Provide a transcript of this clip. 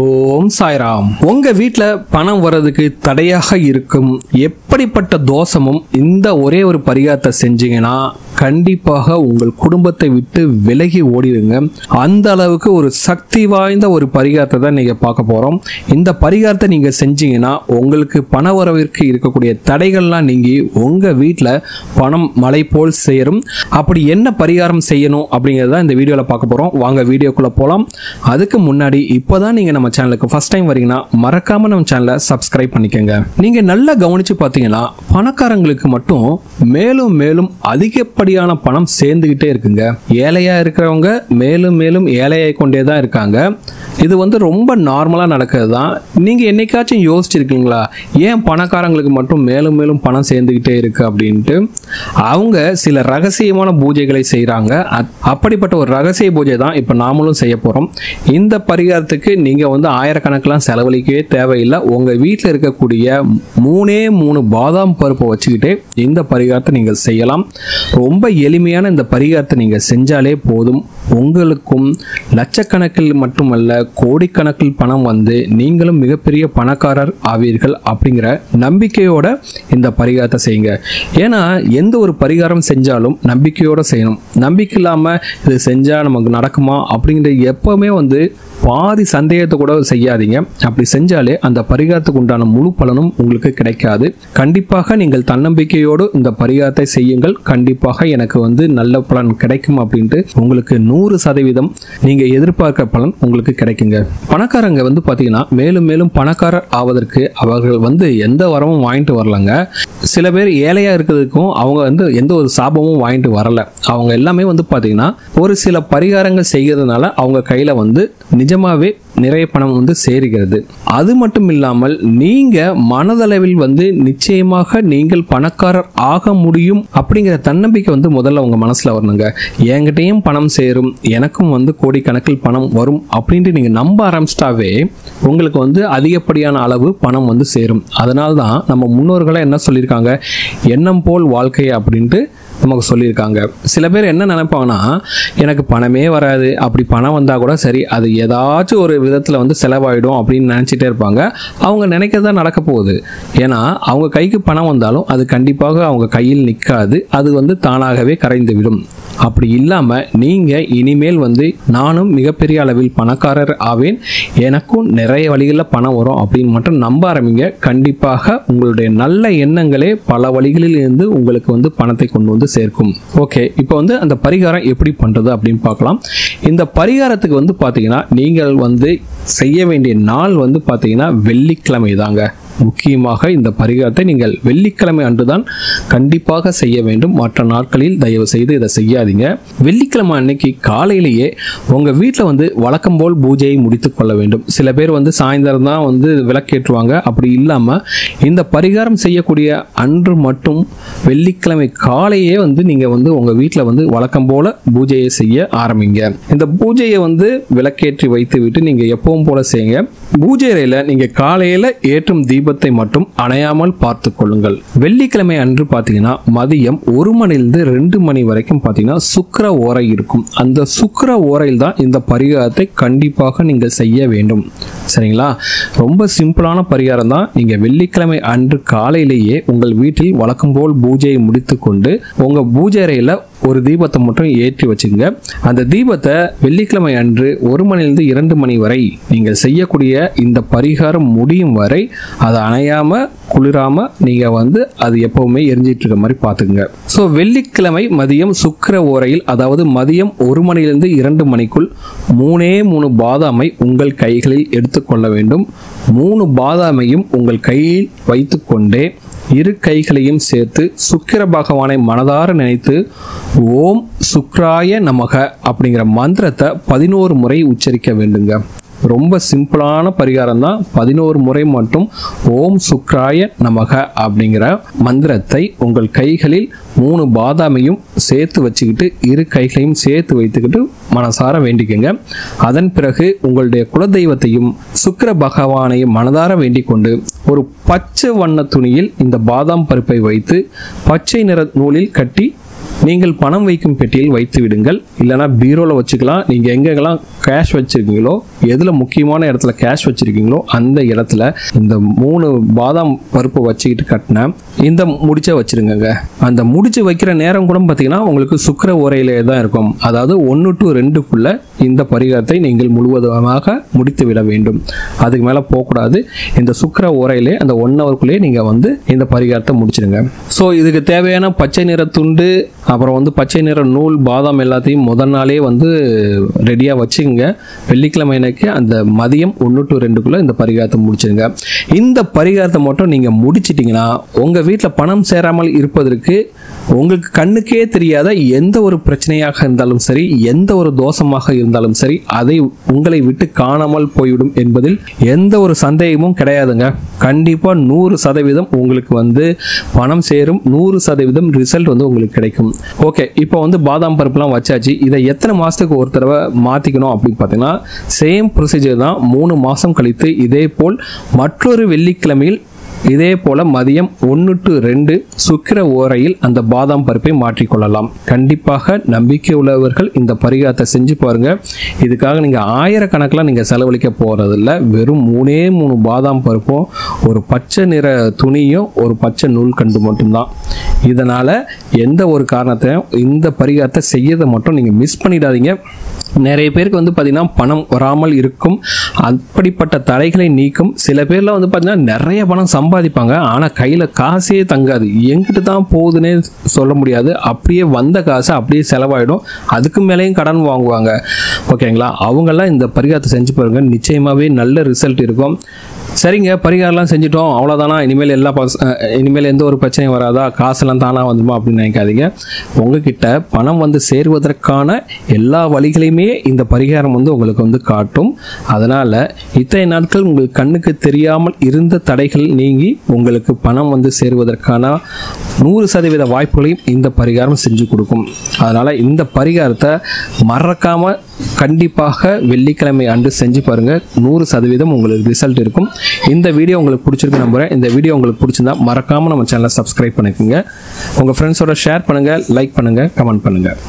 ஓம் சாய்ராம். உங்க வீட்ல பணம் வர்றதுக்கு தடையாக இருக்கும் எப்படிப்பட்ட தோஷமும் இந்த ஒரே ஒரு பரிகாரத்தை செஞ்சீங்கன்னா கண்டிப்பாக உங்கள் குடும்பத்தை விட்டு விலகி ஓடிடுங்க. அந்த அளவுக்கு ஒரு சக்தி வாய்ந்த ஒரு பரிகாரத்தை தான் நீங்க பார்க்க போறோம். இந்த பரிகாரத்தை நீங்க செஞ்சீங்கன்னா உங்களுக்கு பண வரவிற்கு இருக்கக்கூடிய தடைகள்லாம் நீங்கி உங்க வீட்டில் பணம் மலை போல் சேரும். அப்படி என்ன பரிகாரம் செய்யணும் அப்படிங்கிறத இந்த வீடியோவில் பார்க்க போறோம். வாங்க வீடியோக்குள்ள போகலாம். அதுக்கு முன்னாடி இப்போதான் நீங்க நம்ம சேனலுக்கு ஃபர்ஸ்ட் டைம் வரீங்கன்னா மறக்காம நம்ம சேனலை சப்ஸ்கிரைப் பண்ணிக்கோங்க. நீங்க நல்லா கவனிச்சு பார்த்தீங்கன்னா பணக்காரங்களுக்கு மட்டும் மேலும் மேலும் அதிகப்படியான பணம் சேர்ந்துகிட்டே இருக்குங்க. ஏழையா இருக்கிறவங்க மேலும் மேலும் ஏழையாய் கொண்டே தான் இருக்காங்க. இது ரொம்ப நார்மலா நடக்கிறது தான். நீங்க என்னைக்காச்சும் யோசிச்சிருக்கீங்களா ஏன் பணக்காரங்களுக்கு மட்டும் மேலும் மேலும் பணம் சேர்ந்துகிட்டே இருக்கு அப்படின்ட்டு? அவங்க சில ரகசியமான பூஜைகளை செய்யறாங்க. அப்படிப்பட்ட ஒரு ரகசிய பூஜை தான் இப்ப நாமளும் செய்ய போறோம். இந்த பரிகாரத்துக்கு நீங்க ஆயிரக்கணக்கெல்லாம் செலவழிக்கவே தேவையில்லை. உங்க வீட்டில் இருக்கக்கூடிய மூணு பாதாம் பருப்பை வச்சுக்கிட்டே இந்த பரிகாரத்தை நீங்கள் செய்யலாம். ரொம்ப எளிமையான இந்த பரிகாரத்தை நீங்க செஞ்சாலே போதும். உங்களுக்கும் லட்சக்கணக்கில் மட்டுமல்ல கோடிக்கணக்கில் பணம் நீங்களும் மிகப்பெரிய பணக்காரர் ஆவீர்கள் அப்படிங்கிற நம்பிக்கையோட இந்த பரிகாரத்தை செய்யுங்க. ஏன்னா எந்த ஒரு பரிகாரம் செஞ்சாலும் நம்பிக்கையோட செய்யணும். நம்பிக்கை இல்லாம இது செஞ்சா நமக்கு நடக்குமா அப்படிங்கிற எப்பவுமே பாதி சந்தேகத்தை கூட செய்யாதீங்க. அப்படி செஞ்சாலே அந்த பரிகாரத்துக்கு உண்டான முழு பலனும் உங்களுக்கு கிடைக்காது. கண்டிப்பாக நீங்கள் தன்னம்பிக்கையோடு இந்த பரிகாரத்தை செய்யுங்கள். கண்டிப்பாக எனக்கு நல்ல பலன் கிடைக்கும் அப்படின்ட்டு உங்களுக்கு 100% நீங்க எதிர்பார்க்க பலன் உங்களுக்கு கிடைக்குங்க. பணக்காரங்க பாத்தீங்கன்னா மேலும் மேலும் பணக்காரர் ஆவதற்கு அவர்கள் எந்த வரமும் வாங்கிட்டு வரலங்க. சில பேர் ஏழையா இருக்கிறதுக்கும் அவங்க எந்த ஒரு சாபமும் வாங்கிட்டு வரல. அவங்க எல்லாமே பாத்தீங்கன்னா ஒரு சில பரிகாரங்கள் செய்யறதுனால அவங்க கையில நிஜமாவே நிறைய பணம் சேருகிறது. அது மட்டும் இல்லாமல் நீங்க மனதளவில் நிச்சயமாக நீங்கள் பணக்காரர் ஆக முடியும் அப்படிங்கிற தன்னம்பிக்கை முதல்ல உங்க மனசுல வரணுங்க. என்கிட்டயும் பணம் சேரும், எனக்கும் கோடிக்கணக்கில் பணம் வரும் அப்படின்ட்டு நீங்க நம்ப ஆரம்பிச்சிட்டாவே உங்களுக்கு அதிகப்படியான அளவு பணம் சேரும். அதனால்தான் நம்ம முன்னோர்களே என்ன சொல்லியிருக்காங்க, எண்ணம் போல் வாழ்க்கை அப்படின்ட்டு நமக்கு சொல்லியிருக்காங்க. சில பேர் என்ன நினைப்பாங்கன்னா, எனக்கு பணமே வராது, அப்படி பணம் வந்தால் கூட சரி அது ஏதாச்சும் ஒரு விதத்தில் செலவாயிடும் அப்படின்னு நினச்சிட்டே இருப்பாங்க. அவங்க நினைக்கிறதா நடக்க போகுது. ஏன்னா அவங்க கைக்கு பணம் வந்தாலும் அது கண்டிப்பாக அவங்க கையில் நிற்காது. அது தானாகவே கரைந்து விடும். அப்படி இல்லாமல் நீங்கள் இனிமேல் நானும் மிகப்பெரிய அளவில் பணக்காரர் ஆவேன், எனக்கும் நிறைய வழிகளில் பணம் வரும் அப்படின்னு மட்டும் நம்ப ஆரம்பிங்க. கண்டிப்பாக உங்களுடைய நல்ல எண்ணங்களே பல வழிகளில் இருந்து உங்களுக்கு பணத்தை கொண்டு சேர்க்கும். ஓகே, இப்போ அந்த பரிகாரம் எப்படி பண்றது அப்படின்னு பார்க்கலாம். இந்த பரிகாரத்துக்கு பார்த்தீங்கன்னா நீங்கள் செய்ய வேண்டிய நாள் பார்த்தீங்கன்னா வெள்ளிக்கிழமை தாங்க. முக்கியமாக இந்த பரிகாரத்தை நீங்கள் வெள்ளிக்கிழமை அன்றுதான் கண்டிப்பாக செய்ய வேண்டும். மற்ற நாட்களில் தயவு செய்து இதை செய்யாதீங்க. வெள்ளிக்கிழமை அன்னைக்கு காலையிலேயே உங்க வீட்டில் வழக்கம் போல் பூஜையை முடித்துக் கொள்ள வேண்டும். சில பேர் சாயந்தரம் தான் விளக்கேற்றுவாங்க. அப்படி இல்லாம இந்த பரிகாரம் செய்யக்கூடிய அன்று மட்டும் வெள்ளிக்கிழமை காலையே நீங்க உங்க வீட்டில் வழக்கம் போல பூஜையை செய்ய ஆரம்பிங்க. இந்த பூஜையை விளக்கேற்றி வைத்து விட்டு நீங்க எப்பவும் போல செய்யுங்க. பூஜை அறையில நீங்க காலையில ஏற்றும் தீபத்தை மட்டும் அணையாமல் பார்த்து கொள்ளுங்கள். வெள்ளிக்கிழமை அன்று பாத்தீங்கன்னா மதியம் 1 மணிலிருந்து 2 மணி வரைக்கும் பாத்தீங்கன்னா சுக்கிர ஓரை இருக்கும். அந்த சுக்கிர ஓரையில் தான் இந்த பரிகாரத்தை கண்டிப்பாக நீங்கள் செய்ய வேண்டும். சரிங்களா? ரொம்ப சிம்பிளான பரிகாரம் தான். நீங்க வெள்ளிக்கிழமை அன்று காலையிலேயே உங்கள் வீட்டில் வழக்கம் போல் பூஜையை முடித்துக்கொண்டு உங்க பூஜை அறையில ஒரு தீபத்தை மட்டும் ஏற்றி வச்சுங்க. அந்த தீபத்தை வெள்ளிக்கிழமை அன்று 1 மணிலிருந்து 2 மணி வரை நீங்கள் செய்யக்கூடிய இந்த பரிகாரம் முடியும் வரை அதை அணையாம குளிராம நீங்க அது எப்பவுமே எரிஞ்சிட்டு இருக்க மாதிரி பாத்துங்க. ஸோ வெள்ளிக்கிழமை மதியம் சுக்கிர ஓரையில், அதாவது மதியம் 1 மணிலிருந்து 2 மணிக்குள் 3 பாதாமை உங்கள் கைகளில் எடுத்துக்கொள்ள வேண்டும். 3 பாதாமையும் உங்கள் கையில் வைத்துக்கொண்டே இரு கைகளையும் சேர்த்து சுக்கிர பகவானை மனதார நினைத்து ஓம் சுக்ராய நமக அப்படிங்கிற மந்திரத்தை 11 முறை உச்சரிக்க வேண்டுங்க. ரொம்ப சிம்பிளான பரிகாரம் தான். 11 முறை மட்டும் ஓம் சுக்ராய நமக அப்படிங்கிற மந்திரத்தை உங்கள் கைகளில் 3 பாதாமையும் சேர்த்து வச்சுக்கிட்டு இரு கைகளையும் சேர்த்து வைத்துக்கிட்டு மனசார வேண்டிக்கங்க. அதன் பிறகு உங்களுடைய குலதெய்வத்தையும் சுக்கிர பகவானையும் மனதார வேண்டிக் கொண்டு ஒரு பச்சை வண்ண துணியில் இந்த பாதாம் பருப்பை வைத்து பச்சை நிற நூலில் கட்டி நீங்கள் பணம் வைக்கும் பெட்டியில் வைத்து விடுங்கள். இல்லைனா பீரோவில் வச்சுக்கலாம். நீங்கள் எங்கெங்கெல்லாம் கேஷ் வச்சுருக்கீங்களோ, எதில் முக்கியமான இடத்துல கேஷ் வச்சுருக்கீங்களோ அந்த இடத்துல இந்த 3 பாதாம் பருப்பு வச்சுக்கிட்டு கட்டின இந்த முடிச்சை வச்சுருங்க. அந்த முடிச்சு வைக்கிற நேரம் கூட பார்த்தீங்கன்னா உங்களுக்கு சுக்கிர ஓரையிலே தான் இருக்கும். அதாவது 1 to 2க்குள்ள இந்த பரிகாரத்தை நீங்கள் முழுவதுமாக முடித்து விட வேண்டும். அதுக்கு மேலே போகக்கூடாது. இந்த சுக்கிர ஓரையிலே அந்த 1 ஹவருக்குள்ளேயே நீங்கள் வந்து இந்த பரிகாரத்தை முடிச்சிடுங்க. ஸோ இதுக்கு தேவையான பச்சை நிற துண்டு, அப்புறம் பச்சை நிற நூல், பாதாம் எல்லாத்தையும் முதல் நாளே ரெடியாக வச்சுங்க. வெள்ளிக்கிழமை அன்னைக்கு அந்த மதியம் 1 to 2க்குள்ள இந்த பரிகாரத்தை முடிச்சிடுங்க. இந்த பரிகாரத்தை மட்டும் நீங்கள் முடிச்சிட்டிங்கன்னா உங்கள் வீட்டில் பணம் சேராமல் இருப்பதற்கு உங்களுக்கு கண்ணுக்கே தெரியாத எந்த ஒரு பிரச்சனையாக இருந்தாலும் சரி, எந்த ஒரு தோஷமாக இருந்தாலும் சரி, அதை உங்களை விட்டு காணாமல் போய்விடும் என்பதில் எந்த ஒரு சந்தேகமும் கிடையாதுங்க. கண்டிப்பாக 100% உங்களுக்கு பணம் சேரும். 100% ரிசல்ட் உங்களுக்கு கிடைக்கும். ஓகே, இப்போ பாதாம் பருப்புலாம் வச்சாச்சு. இதை எத்தனை மாதத்துக்கு ஒரு தடவை மாற்றிக்கணும் அப்படின்னு பார்த்தீங்கன்னா சேம் ப்ரொசீஜர் தான். 3 மாதம் கழித்து இதே போல் மற்றொரு வெள்ளிக்கிழமையில் இதே போல மதியம் 1 to 2 சுக்கிர ஓரையில் அந்த பாதாம் பருப்பை மாற்றிக்கொள்ளலாம். கண்டிப்பாக நம்பிக்கை உள்ளவர்கள் இந்த பரிகாரத்தை செஞ்சு பாருங்க. இதுக்காக நீங்க ஆயிரக்கணக்கில் நீங்க செலவழிக்க போறதில்ல. வெறும் 3 பாதாம் பருப்பும், ஒரு பச்சை நிற துணியும், ஒரு பச்சை நூல் கண்டு மட்டும்தான். இதனால எந்த ஒரு காரணத்தையும் இந்த பரிகாரத்தை செய்யறதை மட்டும் நீங்க மிஸ் பண்ணிடாதீங்க. நிறைய பேருக்கு பார்த்தீங்கன்னா பணம் வராமல் இருக்கும். அப்படிப்பட்ட தடைகளை நீக்கும். சில பேர்லாம் பார்த்தீங்கன்னா நிறைய பணம் சம்பாதிப்பாங்க, ஆனால் கையில் காசே தங்காது. எங்கிட்டு தான் போகுதுன்னே சொல்ல முடியாது. அப்படியே வந்த காசு அப்படியே செலவாயிடும். அதுக்கு மேலேயும் கடன் வாங்குவாங்க. ஓகேங்களா? அவங்கெல்லாம் இந்த பரிகாரத்தை செஞ்சு பாருங்க. நிச்சயமாகவே நல்ல ரிசல்ட் இருக்கும். சரிங்க, பரிகாரம்லாம் செஞ்சுட்டோம், அவ்வளோதானா, இனிமேல் எந்த ஒரு பிரச்சனையும் வராதா, காசெல்லாம் தானாக வந்துமா அப்படின்னு நினைக்காதீங்க. உங்ககிட்ட பணம் சேருவதற்கான எல்லா வழிகளையுமே இந்த பரிகாரம் உங்களுக்கு காட்டும். அதனால் இத்தனை நாட்கள் உங்கள் கண்ணுக்கு தெரியாமல் இருந்த தடைகள் நீங்கி உங்களுக்கு பணம் சேருவதற்கான 100% வாய்ப்புகளையும் இந்த பரிகாரம் செஞ்சு கொடுக்கும். அதனால் இந்த பரிகாரத்தை மறக்காமல் கண்டிப்பாக வெள்ளிக்கிழமை அன்று செஞ்சு பாருங்கள். 100% உங்களுக்கு ரிசல்ட் இருக்கும். இந்த வீடியோ உங்களுக்கு பிடிச்சிருக்கு நம்புறேன். இந்த வீடியோ உங்களுக்கு பிடிச்சிருந்தா மறக்காமல் நம்ம சேனலை சப்ஸ்கிரைப் பண்ணிக்கோங்க. உங்கள் ஃப்ரெண்ட்ஸோட ஷேர் பண்ணுங்கள், லைக் பண்ணுங்கள், கமெண்ட் பண்ணுங்கள்.